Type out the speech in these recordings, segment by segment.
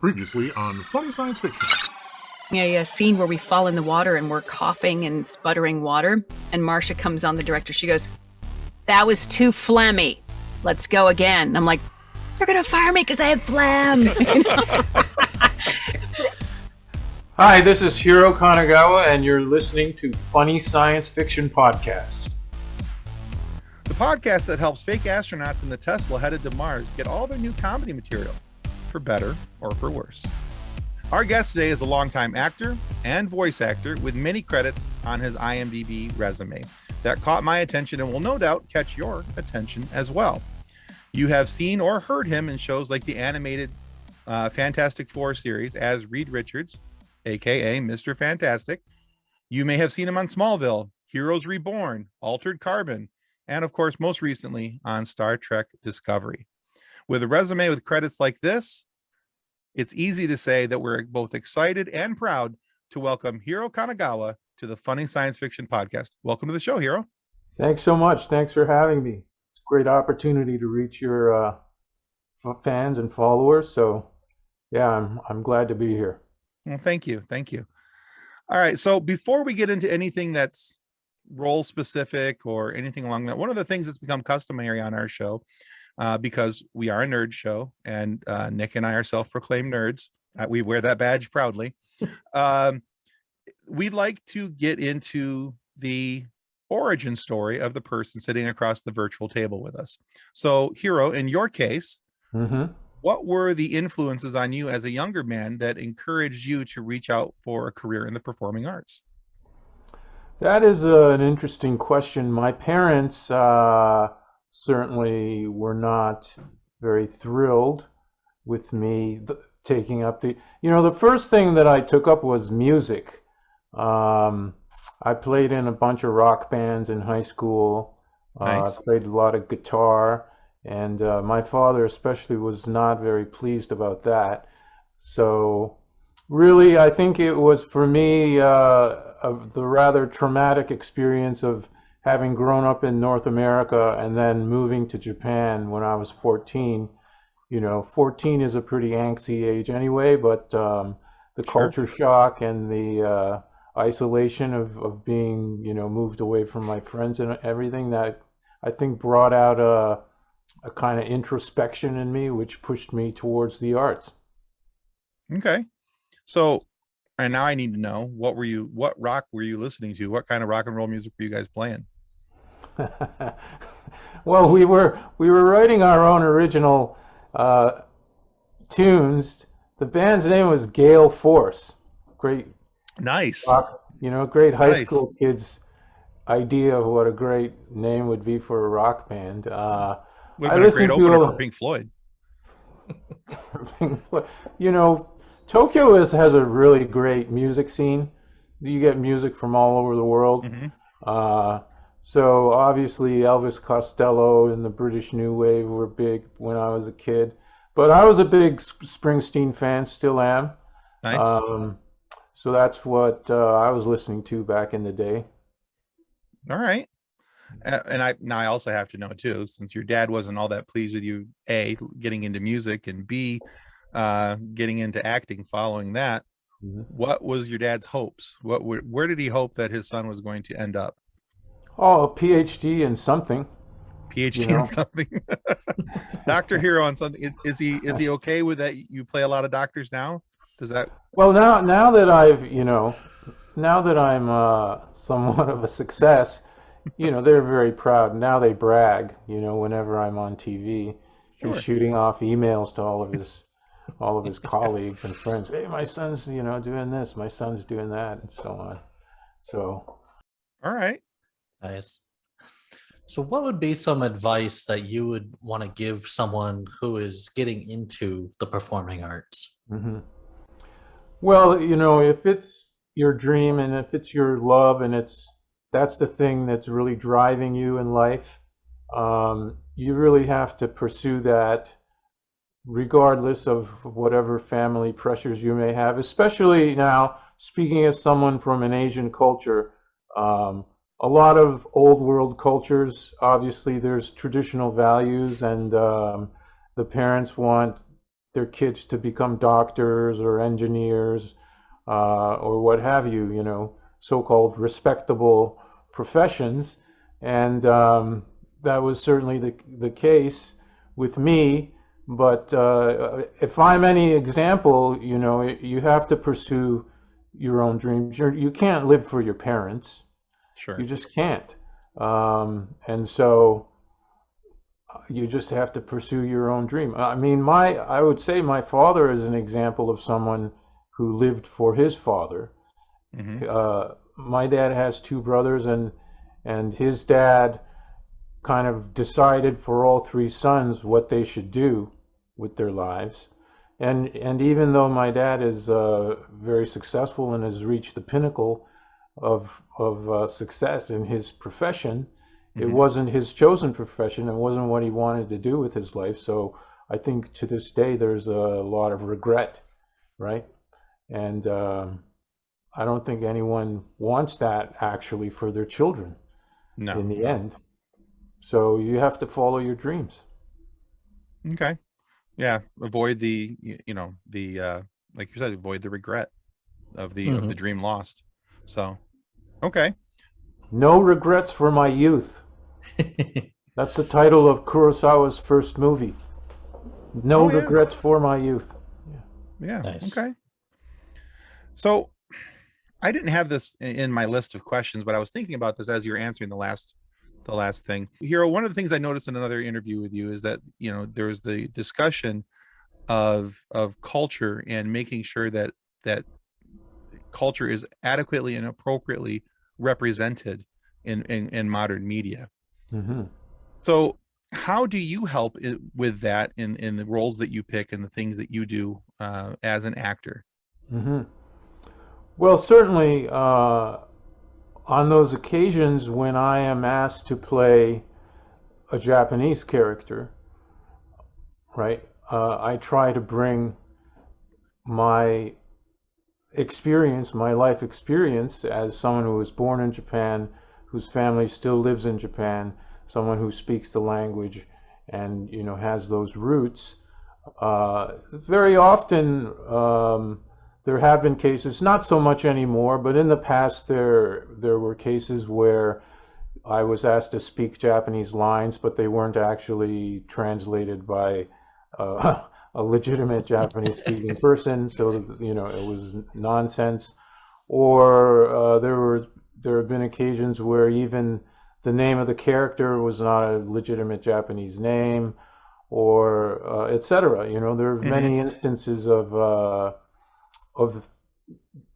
Previously on Funny Science Fiction. A scene where we fall in the water and we're coughing and sputtering water, and Marcia comes on, the director. She goes, "That was too phlegmy. Let's go again." And I'm like, "They're gonna fire me because I have phlegm." Hi, this is Hiro Kanagawa, and you're listening to Funny Science Fiction Podcast. The podcast that helps fake astronauts in the Tesla headed to Mars get all their new comedy material, for better or for worse. Our guest today is a longtime actor and voice actor with many credits on his IMDb resume that caught my attention and will no doubt catch your attention as well. You have seen or heard him in shows like the animated Fantastic Four series as Reed Richards, aka Mr. Fantastic. You may have seen him on Smallville, Heroes Reborn, Altered Carbon, and of course, most recently on Star Trek Discovery. With a resume with credits like this, it's easy to say that we're both excited and proud to welcome Hiro Kanagawa to the Funny Science Fiction Podcast. Welcome to the show, Hiro. Thanks so much. Thanks for having me. It's a great opportunity to reach your fans and followers. So, yeah, I'm glad to be here. Well, thank you. Thank you. All right. So before we get into anything that's role specific or anything along that, one of the things that's become customary on our show, because we are a nerd show and Nick and I are self-proclaimed nerds. We wear that badge proudly. We'd like to get into the origin story of the person sitting across the virtual table with us. So, Hiro, in your case, what were the influences on you as a younger man that encouraged you to reach out for a career in the performing arts? That is an interesting question. My parents certainly were not very thrilled with me taking up the first thing that I took up was music. I played in a bunch of rock bands in high school. Nice. I played a lot of guitar, and my father especially was not very pleased about that. So really, I think it was for me of the rather traumatic experience of having grown up in North America and then moving to Japan when I was 14. 14 is a pretty angsty age anyway, but the culture shock and the isolation of being, moved away from my friends and everything, that I think brought out a kind of introspection in me, which pushed me towards the arts. Okay. So, and now I need to know, what rock were you listening to? What kind of rock and roll music were you guys playing? Well, we were writing our own original tunes. The band's name was Gale Force. Great. Nice. Rock, great high school kids' idea of what a great name would be for a rock band. Would have been a great opener for Pink Floyd. Tokyo has a really great music scene. You get music from all over the world. So obviously Elvis Costello and the British New Wave were big when I was a kid. But I was a big Springsteen fan, still am. Nice. So that's what I was listening to back in the day. All right. And I also have to know too, since your dad wasn't all that pleased with you, A, getting into music, and B, getting into acting following that. What was your dad's hopes? Where did he hope that his son was going to end up? Oh, a PhD in something. PhD in something. Dr. Hiro on something. Is he okay with that? You play a lot of doctors now? Does that? Well, now that I'm somewhat of a success, they're very proud. Now they brag, whenever I'm on TV. Sure. He's shooting off emails to all of his colleagues and friends. Hey, my son's, doing this, my son's doing that, and so on. So. All right. Nice. So what would be some advice that you would want to give someone who is getting into the performing arts? Well, if it's your dream and if it's your love and that's the thing that's really driving you in life, you really have to pursue that regardless of whatever family pressures you may have, especially now, speaking as someone from an Asian culture. A lot of old world cultures, obviously there's traditional values, and the parents want their kids to become doctors or engineers or what have you, so-called respectable professions. And that was certainly the case with me. But if I'm any example, you have to pursue your own dreams. You can't live for your parents. Sure. You just can't. And so you just have to pursue your own dream. I mean, I would say my father is an example of someone who lived for his father. My dad has two brothers, and his dad kind of decided for all three sons what they should do with their lives. And even though my dad is very successful and has reached the pinnacle of success in his profession, it wasn't his chosen profession. It wasn't what he wanted to do with his life. So I think to this day there's a lot of regret, right? And I don't think anyone wants that actually for their children in the end. So you have to follow your dreams. Okay. Yeah. Avoid the like you said, avoid the regret of the dream lost. So, okay. No regrets for my youth. That's the title of Kurosawa's first movie. No regrets for my youth. Yeah. Nice. Okay. So I didn't have this in my list of questions, but I was thinking about this as you were answering the last thing. Hiro, one of the things I noticed in another interview with you is that, there was the discussion of culture and making sure that culture is adequately and appropriately represented in modern media. So how do you help with that in the roles that you pick and the things that you do as an actor? Well, certainly on those occasions when I am asked to play a Japanese character, right, I try to bring my experience, my life experience as someone who was born in Japan, whose family still lives in Japan, someone who speaks the language and, has those roots. Very often, there have been cases, not so much anymore, but in the past there were cases where I was asked to speak Japanese lines, but they weren't actually translated by a legitimate Japanese speaking person, so it was nonsense. Or there have been occasions where even the name of the character was not a legitimate Japanese name, or etc. There are many instances of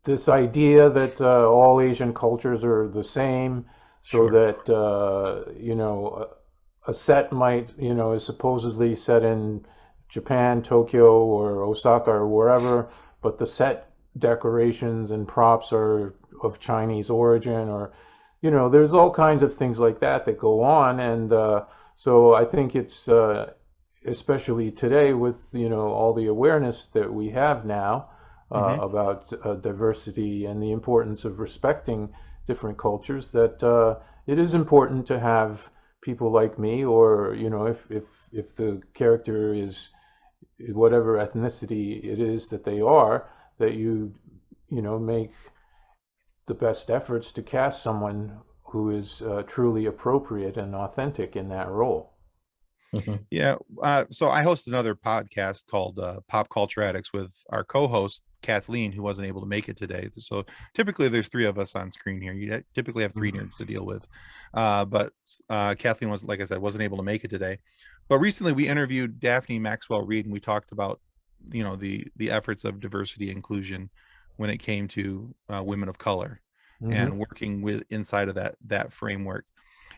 this idea that all Asian cultures are the same, so that a set might is supposedly set in Japan, Tokyo, or Osaka, or wherever, but the set decorations and props are of Chinese origin, or there's all kinds of things like that go on. And so I think it's especially today with all the awareness that we have now about diversity and the importance of respecting different cultures, that it is important to have people like me, or if the character is whatever ethnicity it is that they are, that you make the best efforts to cast someone who is truly appropriate and authentic in that role. Yeah. So I host another podcast called Pop Culture Addicts with our co-host Kathleen, who wasn't able to make it today. So typically there's three of us on screen here. You typically have three nerds to deal with, but Kathleen was, like I said, wasn't able to make it today. But recently we interviewed Daphne Maxwell Reid, and we talked about the efforts of diversity inclusion when it came to women of color and working with inside of that framework.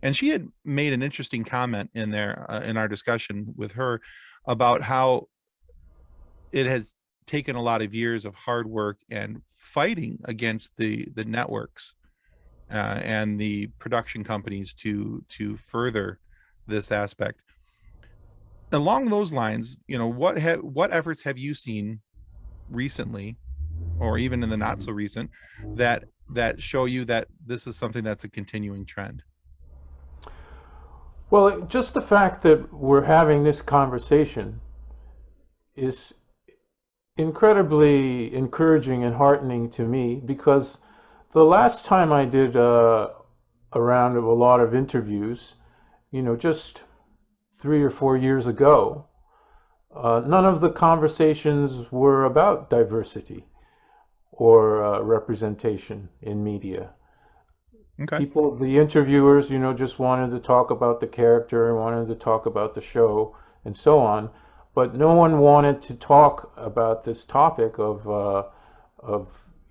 And she had made an interesting comment in there in our discussion with her about how it has taken a lot of years of hard work and fighting against the networks and the production companies to further this aspect. Along those lines, what efforts have you seen recently, or even in the not so recent, that show you that this is something that's a continuing trend? Well, just the fact that we're having this conversation is incredibly encouraging and heartening to me because the last time I did a round of a lot of interviews, just 3 or 4 years ago, none of the conversations were about diversity or representation in media. Okay. People, the interviewers, just wanted to talk about the character and wanted to talk about the show and so on, but no one wanted to talk about this topic of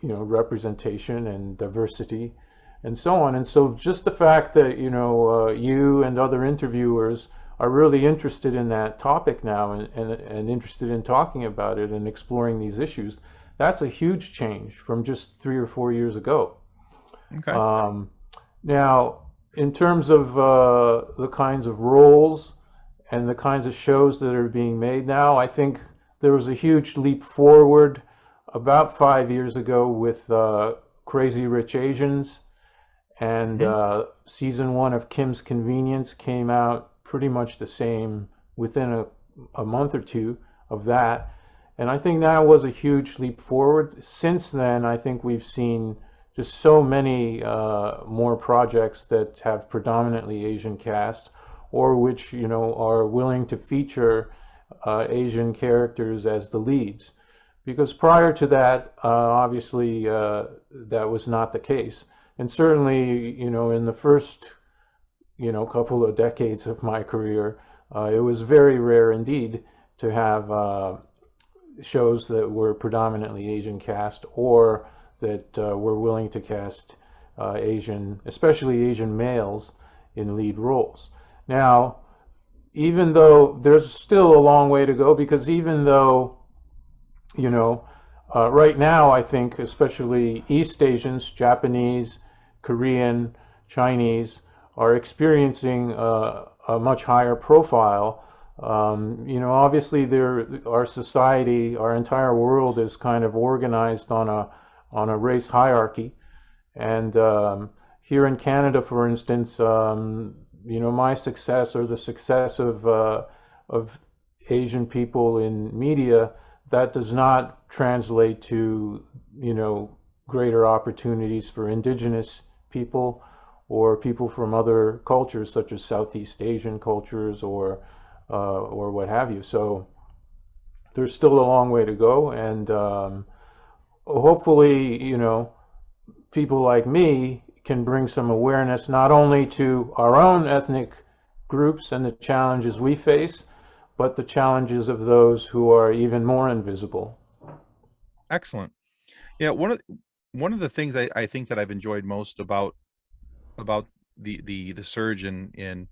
representation and diversity and so on. And so just the fact that you and other interviewers are really interested in that topic now and interested in talking about it and exploring these issues, that's a huge change from just 3 or 4 years ago. Okay. Now, in terms of the kinds of roles and the kinds of shows that are being made now, I think there was a huge leap forward about 5 years ago with Crazy Rich Asians, and season 1 of Kim's Convenience came out pretty much the same within a month or two of that. And I think that was a huge leap forward. Since then, I think we've seen just so many more projects that have predominantly Asian casts, or which are willing to feature Asian characters as the leads. Because prior to that, obviously, that was not the case. And certainly, in the first, couple of decades of my career, it was very rare indeed to have shows that were predominantly Asian cast, or that were willing to cast especially Asian males in lead roles. Now, even though there's still a long way to go, because even though, right now, I think especially East Asians, Japanese, Korean, Chinese, are experiencing a much higher profile. Obviously, our society, our entire world is kind of organized on a race hierarchy, and here in Canada, for instance, my success or the success of Asian people in media, that does not translate to greater opportunities for Indigenous people or people from other cultures such as Southeast Asian cultures or what have you. So there's still a long way to go, and hopefully, people like me can bring some awareness not only to our own ethnic groups and the challenges we face, but the challenges of those who are even more invisible. Excellent. Yeah, one of the things I think that I've enjoyed most about the surge in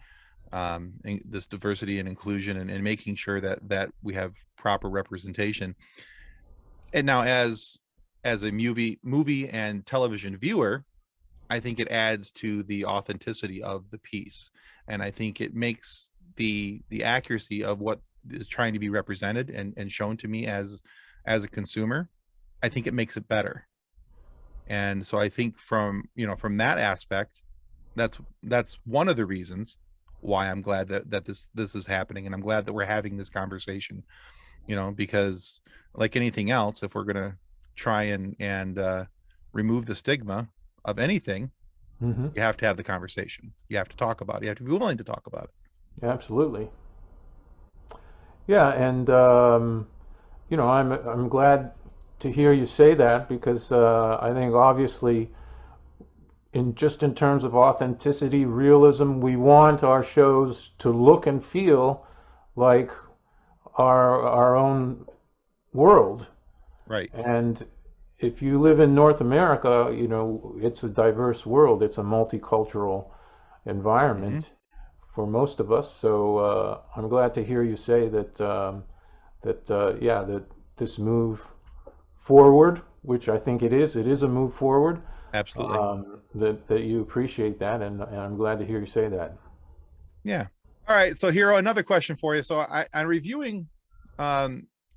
this diversity and inclusion, and making sure that we have proper representation. And now, as a movie and television viewer, I think it adds to the authenticity of the piece, and I think it makes the accuracy of what is trying to be represented and shown to me as a consumer, I think it makes it better. And so I think from that aspect, that's one of the reasons why I'm glad that this is happening, and I'm glad that we're having this conversation, because like anything else, if we're going to try and remove the stigma of anything, Mm-hmm. you have to have the conversation. You have to talk about it. You have to be willing to talk about it. Absolutely. Yeah, and I'm glad to hear you say that, because I think obviously, in terms of authenticity, realism, we want our shows to look and feel like our own world. Right. And if you live in North America, it's a diverse world. It's a multicultural environment for most of us. So I'm glad to hear you say that that this move forward, which I think it is a move forward. Absolutely. That you appreciate that, and I'm glad to hear you say that. Yeah. All right. So Hiro, another question for you. So I'm reviewing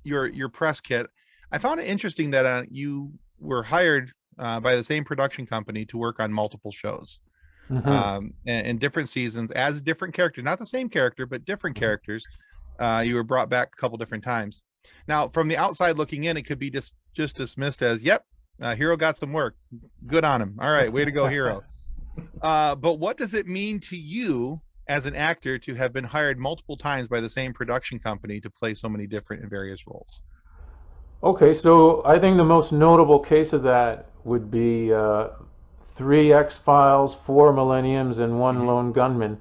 your press kit. I found it interesting that you were hired by the same production company to work on multiple shows, and different seasons as different characters, not the same character, but different characters. You were brought back a couple different times. Now, from the outside looking in, it could be just dismissed as, "Yep, Hiro got some work. Good on him. All right, way to go, Hiro." But what does it mean to you as an actor to have been hired multiple times by the same production company to play so many different and various roles? Okay, so I think the most notable case of that would be 3 X-Files, 4 Millenniums, and 1 Lone Gunman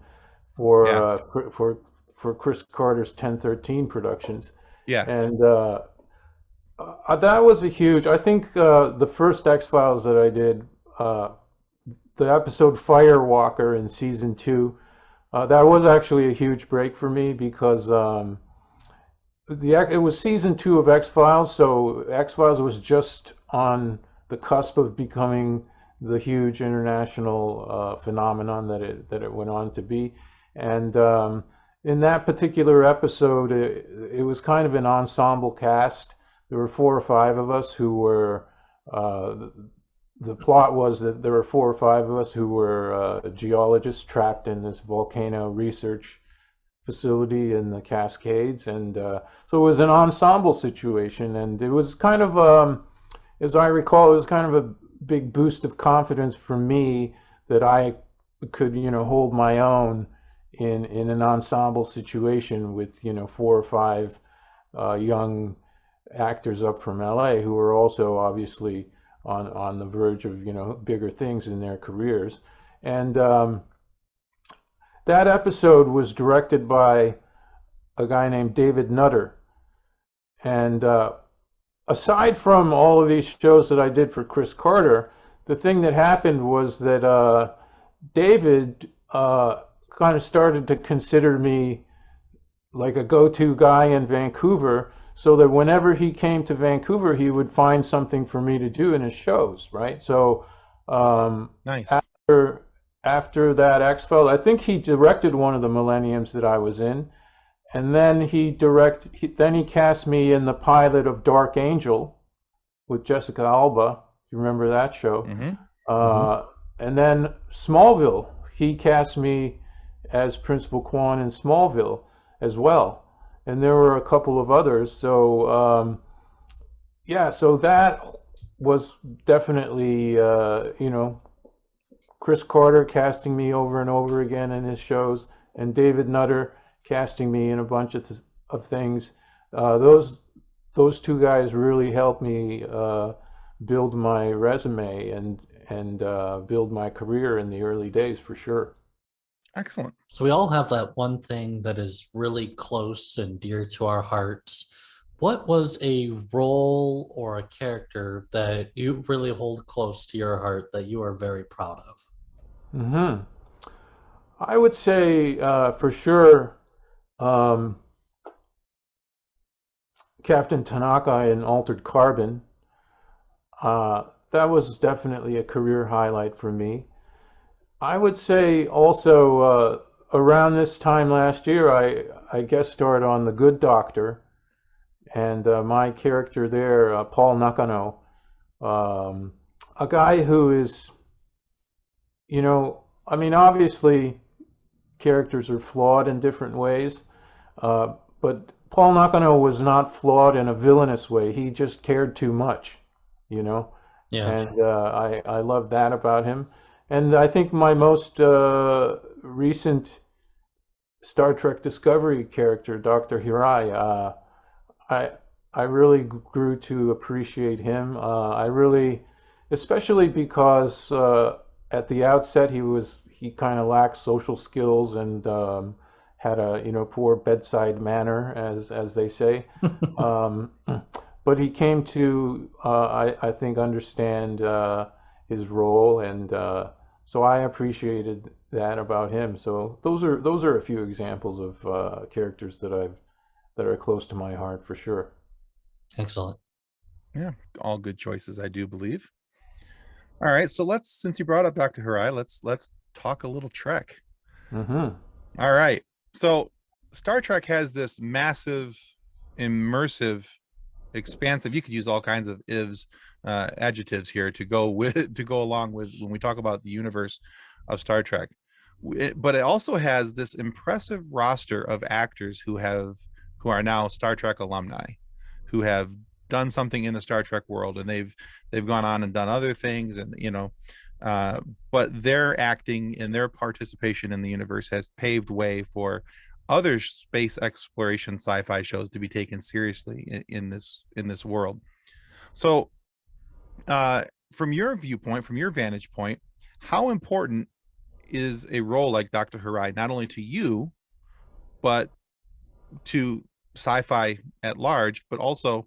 for Chris Carter's 1013 productions. Yeah. And that was a huge, I think the first X-Files that I did, the episode Firewalker in season 2, that was actually a huge break for me because it was season 2 of X-Files, so X-Files was just on the cusp of becoming the huge international phenomenon that it went on to be. And in that particular episode, it was kind of an ensemble cast. There were 4 or 5 of us who were, the plot was that there were 4 or 5 of us who were geologists trapped in this volcano research facility in the Cascades. And so it was an ensemble situation. And it was kind of, as I recall, it was kind of a big boost of confidence for me that I could, hold my own in an ensemble situation with, 4 or 5 young actors up from LA who were also obviously on the verge of, bigger things in their careers. And that episode was directed by a guy named David Nutter. And aside from all of these shows that I did for Chris Carter, the thing that happened was that David kind of started to consider me like a go-to guy in Vancouver, so that whenever he came to Vancouver, he would find something for me to do in his shows, right? So nice. After that X-Files, I think he directed one of the Millenniums that I was in, and then he cast me in the pilot of Dark Angel with Jessica Alba. You remember that show? And then Smallville, he cast me as Principal Quan in Smallville as well. And there were a couple of others. So, so that was definitely, Chris Carter casting me over and over again in his shows, and David Nutter casting me in a bunch of things. Those 2 guys really helped me build my resume and build my career in the early days, for sure. Excellent. So we all have that one thing that is really close and dear to our hearts. What was a role or a character that you really hold close to your heart that you are very proud of? I would say for sure Captain Tanaka in Altered Carbon. That was definitely a career highlight for me. I would say also around this time last year, I guest starred on The Good Doctor, and my character there, Paul Nakano, a guy who is, obviously characters are flawed in different ways, but Paul Nakano was not flawed in a villainous way. He just cared too much, Yeah. And I love that about him. And I think my most recent Star Trek Discovery character, Dr. Hirai, I really grew to appreciate him. Especially because at the outset he kind of lacked social skills and had a poor bedside manner, as they say. But he came to I think understand his role, and so I appreciated that about him. So those are a few examples of characters that are close to my heart, for sure. Excellent. Yeah, all good choices, I do believe. All right, so since you brought up Dr. Hirai, let's talk a little Trek. All right, so Star Trek has this massive, immersive, expansive. You could use all kinds of adjectives here to go along with when we talk about the universe of Star Trek. But it also has this impressive roster of actors who are now Star Trek alumni. who have done something in the Star Trek world, and they've gone on and done other things, and but their acting and their participation in the universe has paved way for other space exploration sci-fi shows to be taken seriously in this world. So from your viewpoint, from your vantage point, how important is a role like Dr. Hirai not only to you, but to sci-fi at large, but also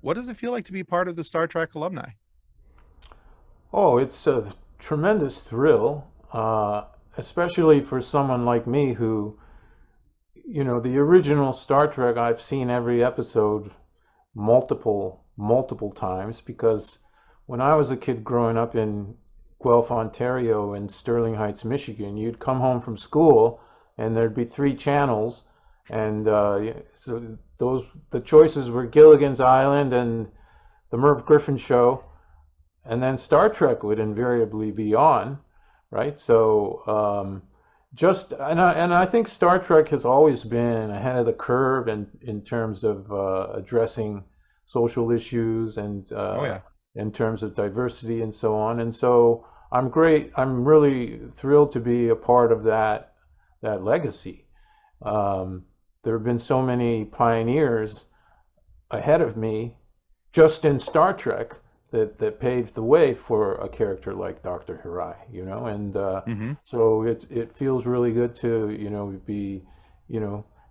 what does it feel like to be part of the Star Trek alumni? Oh, it's a tremendous thrill, especially for someone like me who, the original Star Trek, I've seen every episode multiple times, because when I was a kid growing up in Guelph, Ontario and Sterling Heights, Michigan, you'd come home from school and there'd be 3 channels, and so the choices were Gilligan's Island and the Merv Griffin Show, and then Star Trek would invariably be on, right? So I think Star Trek has always been ahead of the curve in terms of addressing social issues and in terms of diversity and so on. And so I'm really thrilled to be a part of that legacy. There have been so many pioneers ahead of me just in Star Trek that paved the way for a character like Dr. Hirai, and so it feels really good to be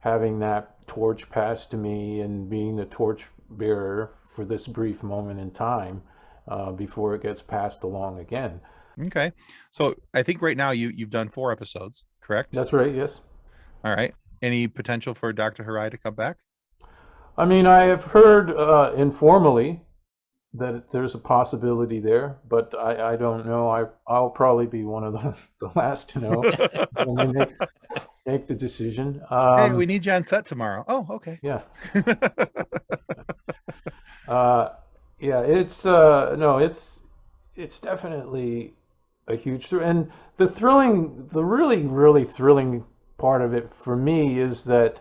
having that torch passed to me and being the torch bearer for this brief moment in time before it gets passed along again. Okay, so I think right now you've done 4 episodes, correct? That's right. Yes. All right. Any potential for Dr. Hirai to come back? I mean, I have heard informally that there's a possibility there, but I don't know. I'll probably be one of the last to know when they make the decision. Hey, we need you on set tomorrow. Oh, okay. Yeah. Yeah, it's no, it's definitely a huge thrill, and the really thrilling part of it for me is that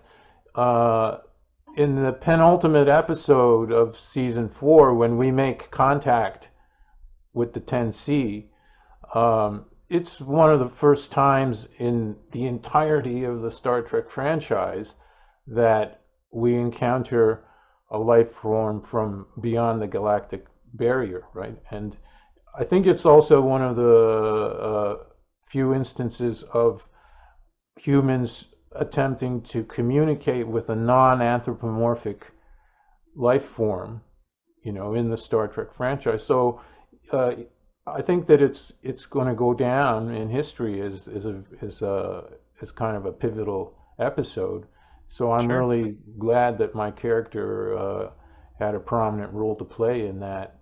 in the penultimate episode of season 4, when we make contact with the 10C, it's one of the first times in the entirety of the Star Trek franchise that we encounter a life form from beyond the galactic barrier, right? And I think it's also one of the few instances of humans attempting to communicate with a non-anthropomorphic life form, in the Star Trek franchise. So I think that it's going to go down in history as kind of a pivotal episode. So I'm really glad that my character had a prominent role to play in that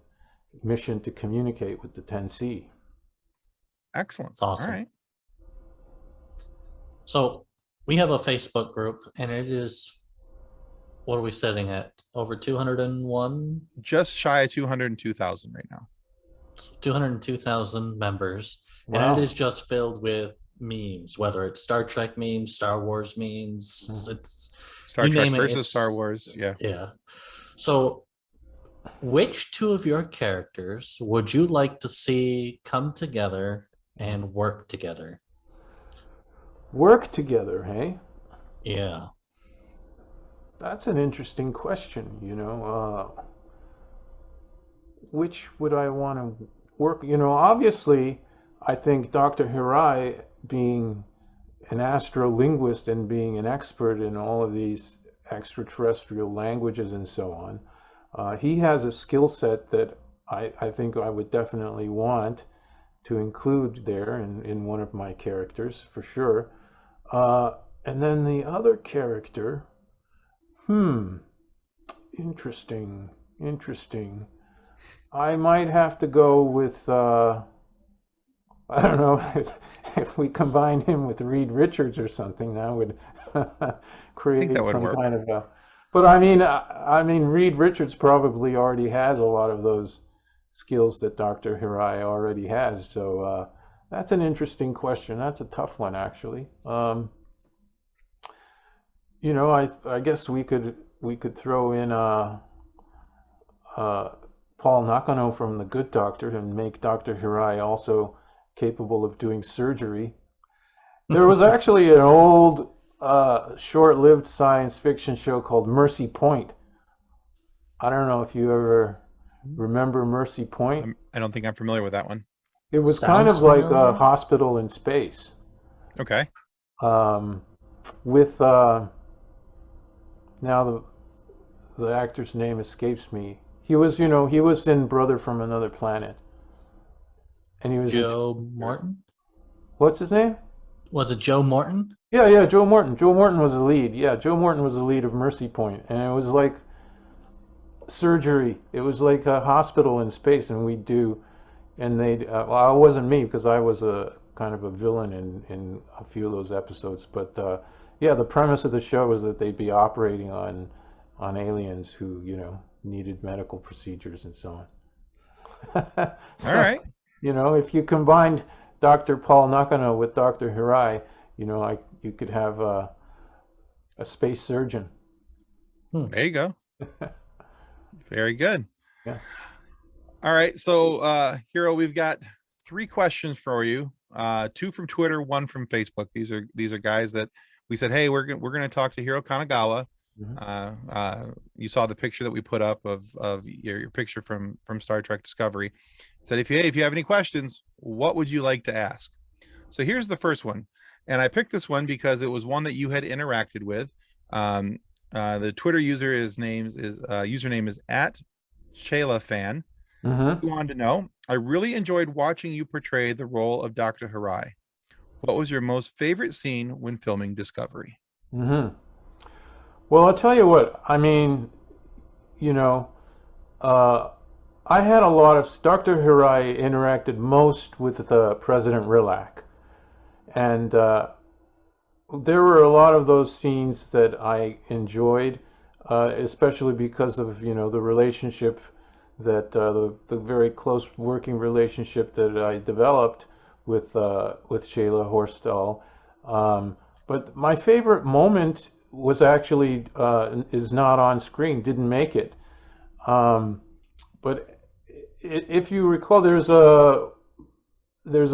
mission to communicate with the 10C. Excellent. Awesome. All right. So we have a Facebook group, and it is, what are we setting at? Over 201? Just shy of 202,000 right now. 202,000 members. Wow. And it is just filled with memes, whether it's Star Trek memes, Star Wars memes, it's Star you Trek name it, versus it's- Star Wars. Yeah. Yeah. So which 2 of your characters would you like to see come together and work together? Work together, hey? Yeah. That's an interesting question, which would I want to work? Obviously, I think Dr. Hirai, being an astrolinguist and being an expert in all of these extraterrestrial languages and so on, he has a skill set that I think I would definitely want to include there in one of my characters, for sure. And then the other character, interesting. I might have to go with, I don't know, if we combine him with Reed Richards or something, that would create that would some work. kind of a... But I mean, Reed Richards probably already has a lot of those skills that Dr. Hirai already has. So that's an interesting question. That's a tough one, actually. I guess we could throw in Paul Nakano from The Good Doctor and make Dr. Hirai also capable of doing surgery. There was actually an old, short-lived science fiction show called Mercy Point. I don't know if you ever remember Mercy Point. I don't think I'm familiar with that one. It was Sounds kind of like familiar. a hospital in space. Okay. With now the actor's name escapes me. He was in Brother from Another Planet, and he was Joe Morton? what's his name? Was it Joe Morton? Yeah, Joe Morton. Joe Morton was the lead. Yeah, Joe Morton was the lead of Mercy Point, and it was like surgery. It was like a hospital in space, and they well, it wasn't me because I was a kind of a villain in a few of those episodes, but yeah, the premise of the show was that they'd be operating on aliens who needed medical procedures and so on. So, All right. if you combined Dr. Paul Nakano with Dr. Hirai, you could have a space surgeon. There you go. Very good. Yeah. All right. So, Hiro, we've got 3 questions for you. 2 from Twitter, 1 from Facebook. These are guys that we said, hey, we're going to talk to Hiro Kanagawa. Mm-hmm. You saw the picture that we put up of your picture from Star Trek Discovery. It said, if you have any questions, what would you like to ask? So here's the first one, and I picked this one because it was one that you had interacted with. The Twitter username is at Shayla Fan. Mm-hmm. Who wanted to know, I really enjoyed watching you portray the role of Dr. Hirai. What was your most favorite scene when filming Discovery? Mm-hmm. Well, I'll tell you what. I mean, I had a lot of Dr. Hirai interacted most with President Rilak, and there were a lot of those scenes that I enjoyed, especially because of the relationship that the very close working relationship that I developed with Shayla Horstal. But my favorite moment was actually is not on screen, didn't make it. But if you recall, there's a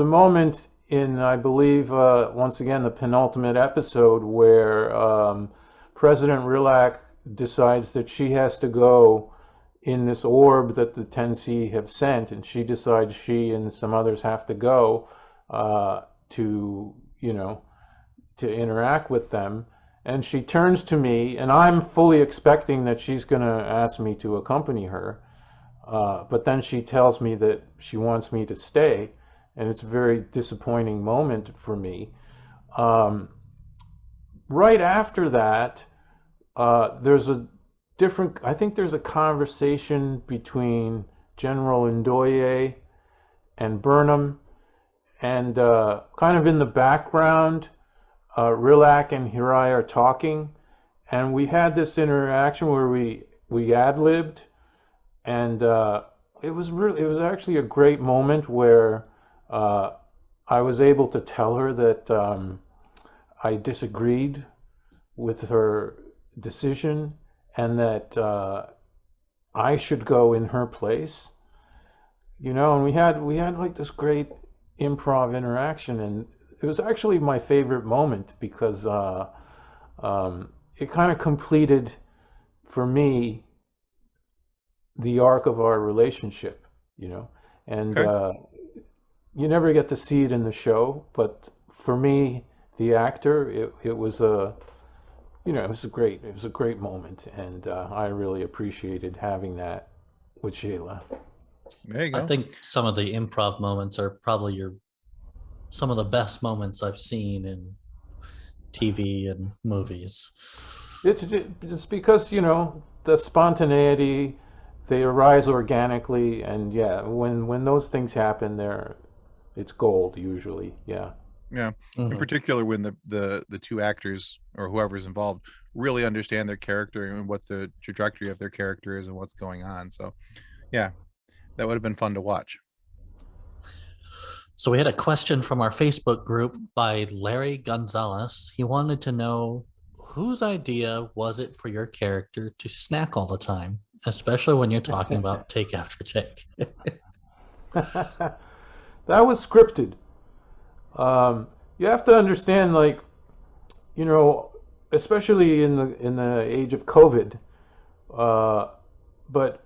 moment in, I believe, once again, the penultimate episode where President Rilak decides that she has to go in this orb that the 10C have sent, and she decides she and some others have to go to interact with them. And she turns to me, and I'm fully expecting that she's going to ask me to accompany her. But then she tells me that she wants me to stay, and it's a very disappointing moment for me. Right after that, I think there's a conversation between General Ndoye and Burnham, and kind of in the background, Rilak and Hirai are talking, and we had this interaction where we ad-libbed, and it was actually a great moment where I was able to tell her that I disagreed with her decision and that I should go in her place, and we had like this great improv interaction, and it was actually my favorite moment because it kind of completed for me the arc of our relationship, and Okay. You never get to see it in the show, but for me, the actor, it was a great moment, and I really appreciated having that with Shayla. There you go. I think some of the improv moments are probably some of the best moments I've seen in TV and movies. It's because the spontaneity, they arise organically, and yeah, when those things happen, it's gold usually. Yeah. Yeah. In Mhm. particular, when the 2 actors or whoever's involved really understand their character and what the trajectory of their character is and what's going on. So, yeah, that would have been fun to watch. So we had a question from our Facebook group by Larry Gonzalez. He wanted to know, whose idea was it for your character to snack all the time? especially when you're talking about take after take. That was scripted. You have to understand, like, especially in the age of COVID, but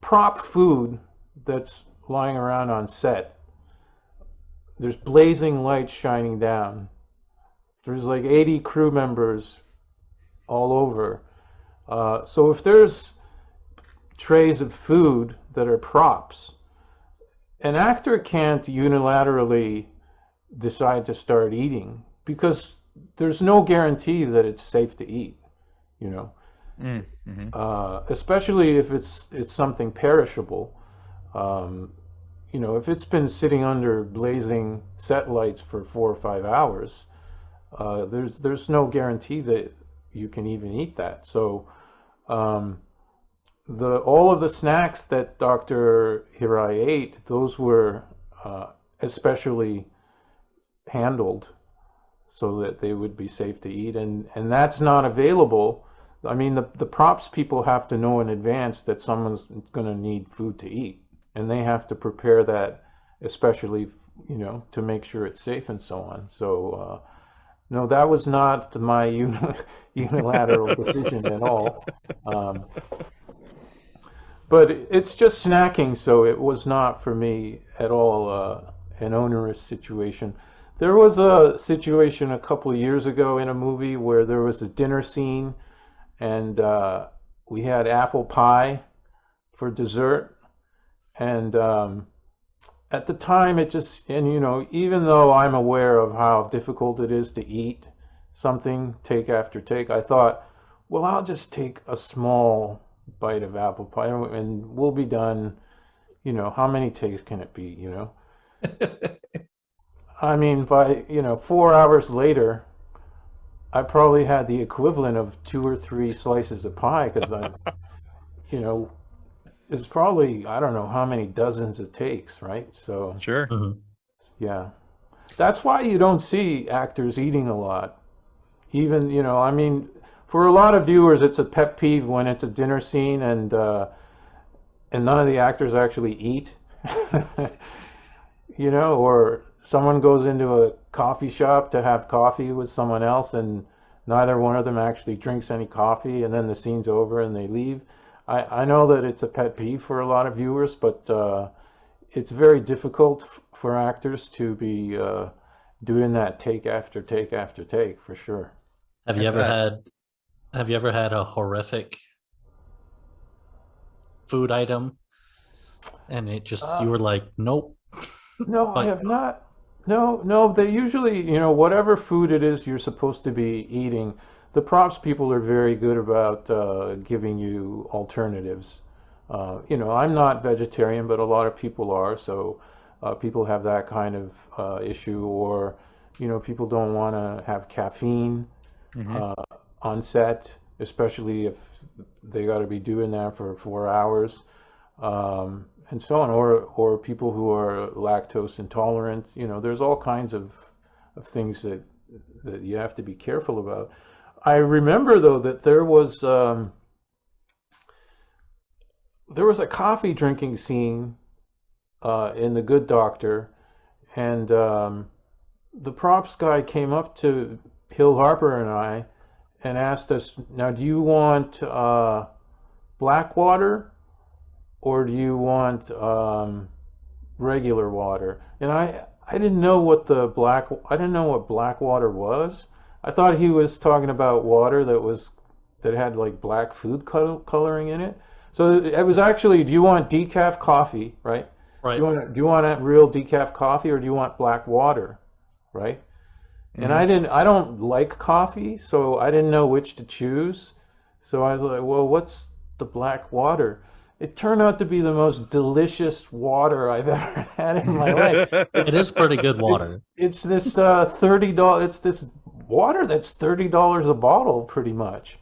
prop food that's lying around on set, there's blazing lights shining down. There's like 80 crew members all over. So if there's trays of food that are props, an actor can't unilaterally decide to start eating because there's no guarantee that it's safe to eat, especially if it's something perishable. If it's been sitting under blazing set lights for 4 or 5 hours, there's no guarantee that you can even eat that. So all of the snacks that Dr. Hirai ate, those were especially handled so that they would be safe to eat, and that's not available. I mean, the props people have to know in advance that someone's going to need food to eat, and they have to prepare that, especially to make sure it's safe and so on. So no, that was not my unilateral decision at all. But it's just snacking, so it was not for me at all an onerous situation. There was a situation a couple of years ago in a movie where there was a dinner scene, and we had apple pie for dessert. And at the time, even though I'm aware of how difficult it is to eat something take after take, I thought, well, I'll just take a small bite of apple pie and we'll be done. How many takes can it be, I mean, by 4 hours later, I probably had the equivalent of 2 or 3 slices of pie, because it's probably, I don't know how many dozens it takes, right? So Sure. yeah, that's why you don't see actors eating a lot. Even, I mean, for a lot of viewers, it's a pet peeve when it's a dinner scene and none of the actors actually eat, or someone goes into a coffee shop to have coffee with someone else and neither one of them actually drinks any coffee, and then the scene's over and they leave. I know that it's a pet peeve for a lot of viewers, but it's very difficult for actors to be doing that take after take after take, for sure. Have you ever had a horrific food item and it just you were like, nope? No, I have not. No, they usually, whatever food it is you're supposed to be eating, the props people are very good about giving you alternatives. I'm not vegetarian, but a lot of people are, so people have that kind of issue, or, people don't want to have caffeine on set, especially if they got to be doing that for 4 hours. And so on, or people who are lactose intolerant. There's all kinds of things that you have to be careful about. I remember, though, that there was a coffee drinking scene in The Good Doctor, and the props guy came up to Hill Harper and I and asked us, now, do you want black water or do you want regular water? And I didn't know what black water was. I thought he was talking about water that had like black food coloring in it. So it was actually, do you want decaf coffee, right? Right. Do you want a real decaf coffee, or do you want black water, right? And I don't like coffee, so I didn't know which to choose. So I was like, well, what's the black water? It turned out to be the most delicious water I've ever had in my life. It is pretty good water. It's this $30. It's this water that's $30 a bottle, pretty much,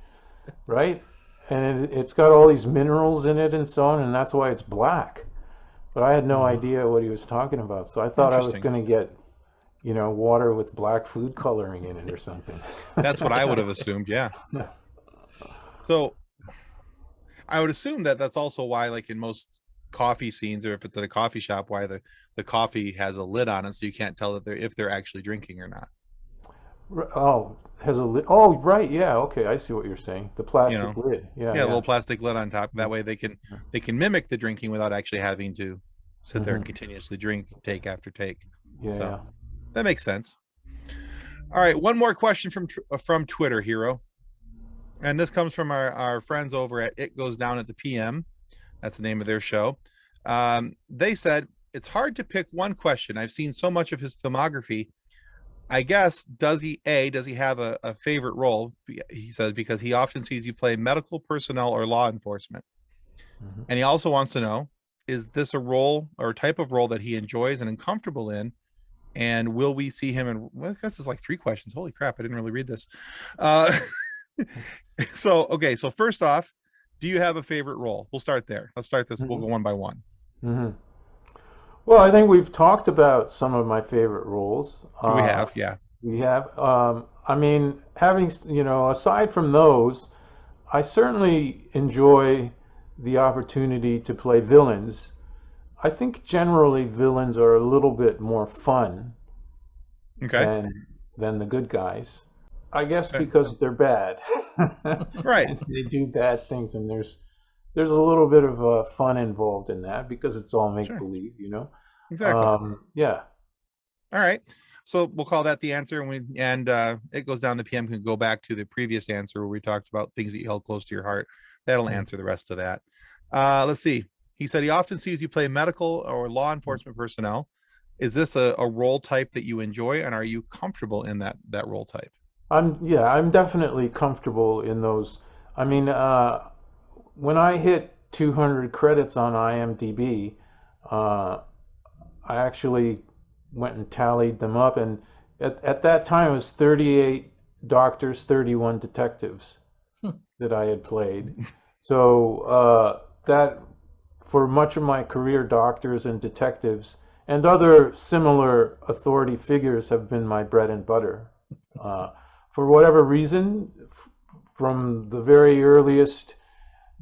right? And it's got all these minerals in it and so on, and that's why it's black. But I had no idea what he was talking about, so I thought I was going to get, water with black food coloring in it or something. That's what I would have assumed. Yeah. So I would assume that that's also why, like in most coffee scenes, or if it's at a coffee shop, why the coffee has a lid on it, so you can't tell if they're actually drinking or not. Oh, has a lid. Oh, right. Yeah. Okay. I see what you're saying. The You plastic know, lid. Yeah. yeah, a Yeah. little plastic lid on top. That way they can mimic the drinking without actually having to sit there and Mm-hmm. continuously drink take after take. Yeah. So Yeah. that makes sense. All right, one more question from Twitter, Hero, and this comes from our friends over at It Goes Down at the PM. That's the name of their show. They said it's hard to pick one question. I've seen so much of his filmography. I guess does he have a favorite role? He says because he often sees you play medical personnel or law enforcement, Mm-hmm. and he also wants to know, is this a role or a type of role that he enjoys and is comfortable in? And will we see him in? Well, this is like 3 questions. Holy crap! I didn't really read this. Okay. So first off, do you have a favorite role? We'll start there. Let's start this. We'll go one by one. Mm-hmm. Well, I think we've talked about some of my favorite roles. We have, yeah. We have. I mean, aside from those, I certainly enjoy the opportunity to play villains. I think generally villains are a little bit more fun Okay. than the good guys. I guess because they're bad. Right. They do bad things, and there's a little bit of fun involved in that because it's all make believe, Exactly. Yeah. All right. So we'll call that the answer, and It Goes Down the PM can go back to the previous answer where we talked about things that you held close to your heart. That'll answer the rest of that. Let's see. He said he often sees you play medical or law enforcement personnel. Is this a role type that you enjoy, and are you comfortable in that role type? I'm definitely comfortable in those. I mean, when I hit 200 credits on IMDb, I actually went and tallied them up, and at that time it was 38 doctors, 31 detectives that I had played. So that for much of my career, doctors and detectives and other similar authority figures have been my bread and butter. For whatever reason, from the very earliest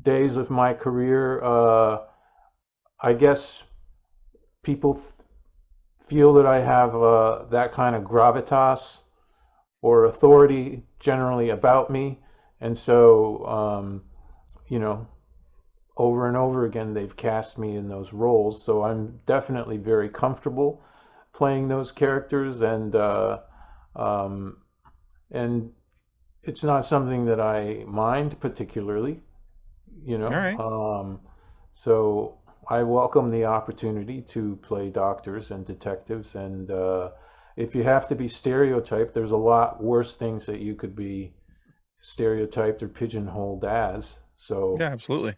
days of my career, I guess people feel that I have that kind of gravitas or authority generally about me. And so, over and over again, they've cast me in those roles. So I'm definitely very comfortable playing those characters, and it's not something that I mind particularly, All right. So I welcome the opportunity to play doctors and detectives, and if you have to be stereotyped, there's a lot worse things that you could be stereotyped or pigeonholed as. So Yeah, absolutely.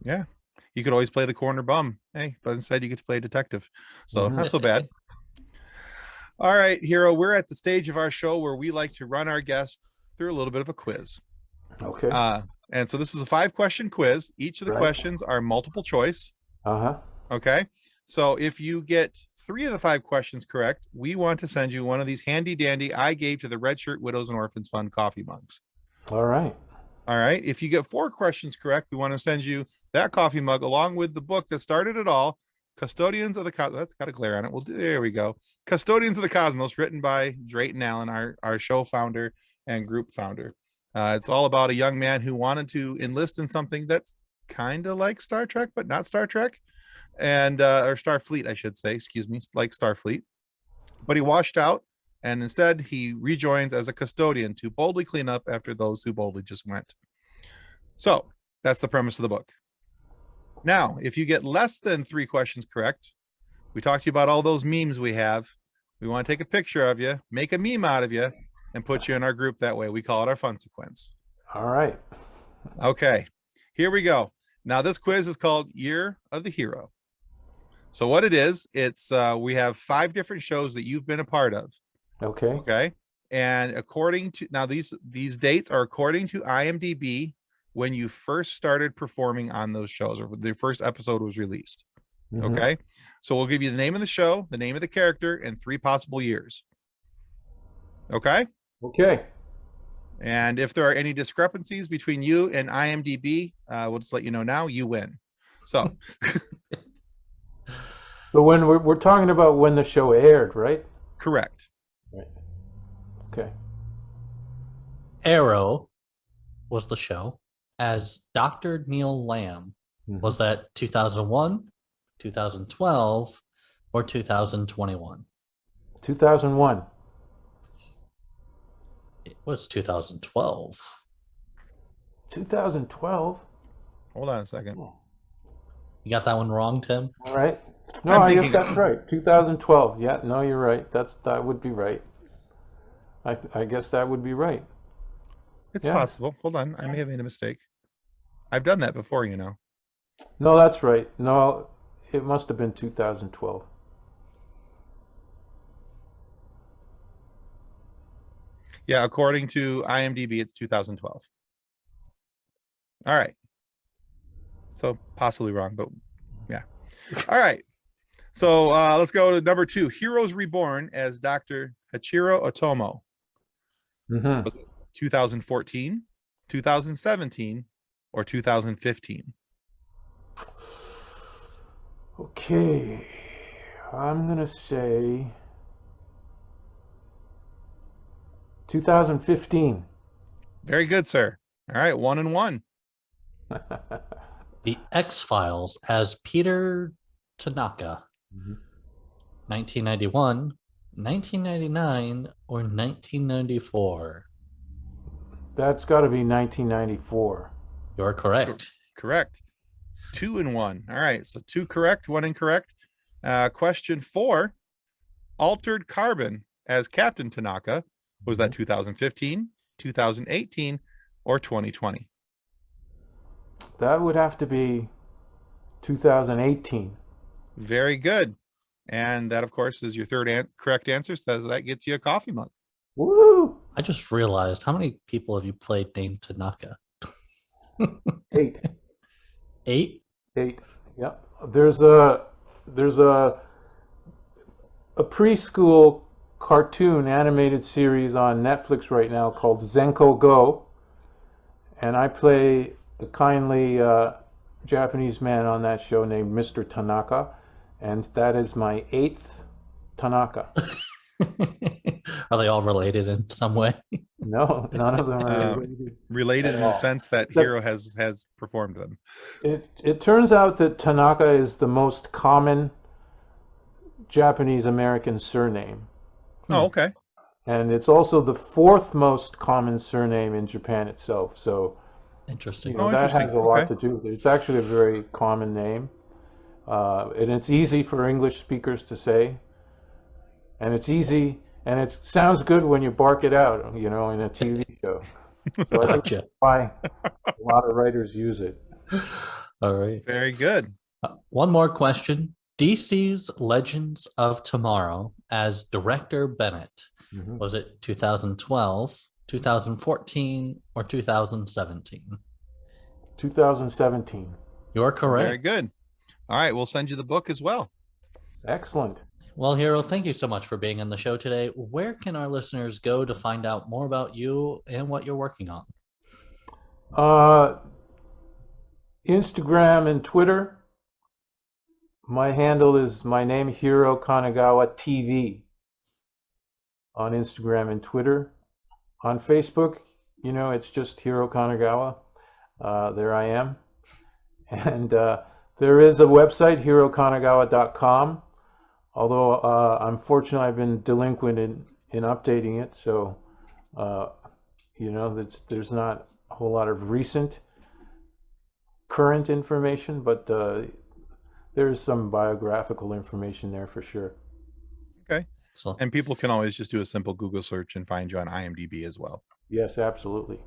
Yeah. You could always play the corner bum, hey, but instead you get to play a detective. So not so bad. All right, Hero, we're at the stage of our show where we like to run our guests through a little bit of a quiz. Okay. And so this is a 5-question quiz. Each of the questions are multiple choice. Okay. So if you get 3 of the 5 questions correct, we want to send you one of these handy dandy I gave to the Red Shirt Widows and Orphans Fund coffee mugs. All right. All right. If you get 4 questions correct, we want to send you that coffee mug along with the book that started it all, Custodians of the Cosmos. That's got a glare on it. There we go. Custodians of the Cosmos, written by Drayton Allen, our show founder and group founder. It's all about a young man who wanted to enlist in something that's kind of like Star Trek, but not Star Trek, and or Starfleet, I should say. Excuse me, like Starfleet. But he washed out, and instead he rejoins as a custodian to boldly clean up after those who boldly just went. So that's the premise of the book. Now, if you get less than 3 questions correct, we talked to you about all those memes we have. We want to take a picture of you, make a meme out of you, and put you in our group that way. We call it our fun sequence. All right. Okay, here we go. Now, this quiz is called Year of the Hero. So what it is, it's we have 5 different shows that you've been a part of. Okay. Okay. And according to, now these dates are according to IMDb when you first started performing on those shows, or the first episode was released. Okay. So we'll give you the name of the show, the name of the character, and 3 possible years. Okay. Okay. And if there are any discrepancies between you and IMDb, we'll just let you know now. You win. So, So when we're talking about when the show aired, right? correct. Right. Okay. Arrow was the show, as Dr. Neil Lamb. Was that 2001, 2012, or 2021? 2001. It was 2012. 2012. Hold on a second. You got that one wrong, Tim? All right. No, I'm I guess thinking- that's right. 2012. Yeah, no, you're right. That would be right. I guess that would be right. It's Yeah. possible. Hold on. I may have made a mistake. I've done that before, you know. No, that's right. No, it must have been 2012. Yeah, according to IMDb, it's 2012. All right. So possibly wrong, but yeah. All right. So let's go to number 2. Heroes Reborn as Dr. Hachiro Otomo. Mm-hmm. 2014, 2017, or 2015? Okay. I'm going to say 2015. Very good, sir. All right, 1 and 1. The X-Files as Peter Tanaka. 1991, 1999, or 1994? That's got to be 1994. You're correct. Correct. 2 and 1. All right, so 2 correct, 1 incorrect. Question 4. Altered Carbon as Captain Tanaka. Was that 2015, 2018, or 2020? That would have to be 2018. Very good. And that, of course, is your third correct answer. Says that gets you a coffee mug. Woo! I just realized, how many people have you played named Tanaka? 8. 8? 8. Yep. There's a preschool cartoon animated series on Netflix right now called Zenko Go, and I play a kindly Japanese man on that show named Mr. Tanaka, and that is my 8th Tanaka. Are they all related in some way? No, none of them are related. Related in the sense that Hiro has performed them. It turns out that Tanaka is the most common Japanese American surname. Oh, okay. And it's also the 4th most common surname in Japan itself. So, Interesting. that interesting. has a lot Okay. to do with it. It's actually a very common name. And it's easy for English speakers to say. And it's easy, and it sounds good when you bark it out, in a TV show. So I think Gotcha. that's why a lot of writers use it. All right. Very good. One more question. DC's Legends of Tomorrow as Director Bennett. Mhm. Was it 2012, 2014, or 2017? 2017. You're Very correct. good. All right, we'll send you the book as well. Excellent. Well, Hiro, thank you so much for being on the show today. Where can our listeners go to find out more about you and what you're working on? Instagram and Twitter. My handle is my name, Hiro Kanagawa TV, on Instagram and Twitter. On Facebook, it's just Hiro Kanagawa. There I am. And there is a website, hirokanagawa.com. Although, unfortunately, I've been delinquent in updating it. So, there's not a whole lot of current information, but there is some biographical information there for sure. Okay. So, And people can always just do a simple Google search and find you on IMDb as well. Yes, absolutely.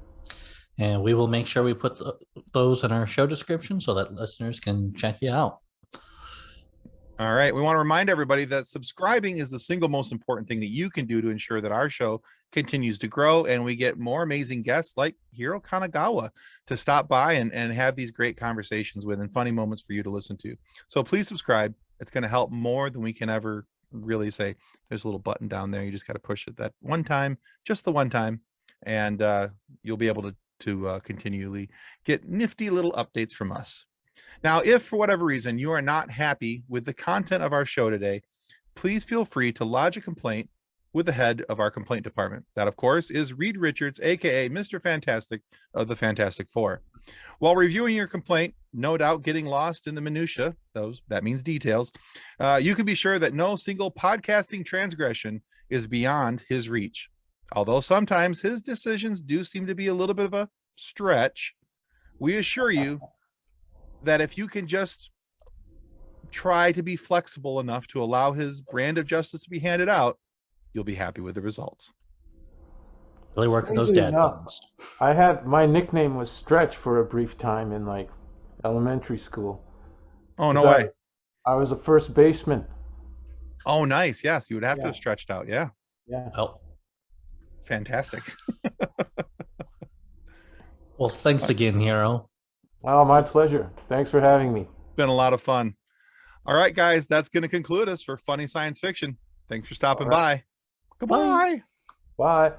and we will make sure we put those in our show description so that listeners can check you out. All right. We want to remind everybody that subscribing is the single most important thing that you can do to ensure that our show continues to grow and we get more amazing guests like Hiro Kanagawa to stop by and have these great conversations with and funny moments for you to listen to. So please subscribe. It's going to help more than we can ever really say. There's a little button down there. You just got to push it that one time, just the one time, and you'll be able to continually get nifty little updates from us. Now, if for whatever reason you are not happy with the content of our show today, please feel free to lodge a complaint with the head of our complaint department. That, of course, is Reed Richards, aka Mr. Fantastic of the Fantastic Four. While reviewing your complaint, no doubt getting lost in the minutia, that means details, you can be sure that no single podcasting transgression is beyond his reach. Although sometimes his decisions do seem to be a little bit of a stretch, we assure you that if you can just try to be flexible enough to allow his brand of justice to be handed out, you'll be happy with the results. Really working those Strangely dad enough, buttons. my nickname was Stretch for a brief time in like elementary school. Oh, no 'Cause way. I was a first baseman. Oh, nice. Yes, you would have to Yeah. have stretched out. Yeah. Yeah. Oh, Fantastic. well, thanks again, Hiro. Oh, my pleasure. Thanks for having me. Been a lot of fun. All right, guys, that's going to conclude us for Funny Science Fiction. Thanks for stopping by. Goodbye. Bye.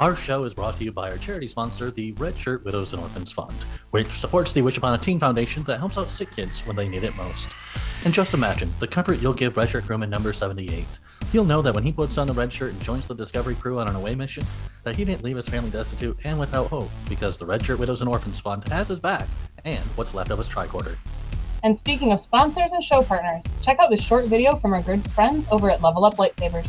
Our show is brought to you by our charity sponsor, the Red Shirt Widows and Orphans Fund, which supports the Wish Upon a Teen Foundation that helps out sick kids when they need it most. And just imagine the comfort you'll give Red Shirt crewman number 78. He'll know that when he puts on the red shirt and joins the Discovery crew on an away mission, that he didn't leave his family destitute and without hope, because the Red Shirt Widows and Orphans Fund has his back and what's left of his tricorder. And speaking of sponsors and show partners, check out this short video from our good friends over at Level Up Lightsabers.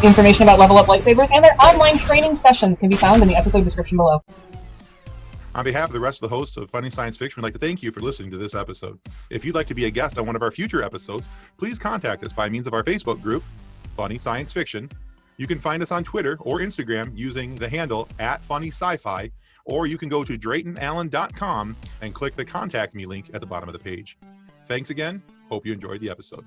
Information about Level Up Lightsabers and their online training sessions can be found in the episode description below. On behalf of the rest of the hosts of Funny Science Fiction, we'd like to thank you for listening to this episode. If you'd like to be a guest on one of our future episodes, please contact us by means of our Facebook group, Funny Science Fiction. You can find us on Twitter or Instagram using the handle @FunnySci-Fi, or you can go to DraytonAllen.com and click the Contact Me link at the bottom of the page. Thanks again. Hope you enjoyed the episode.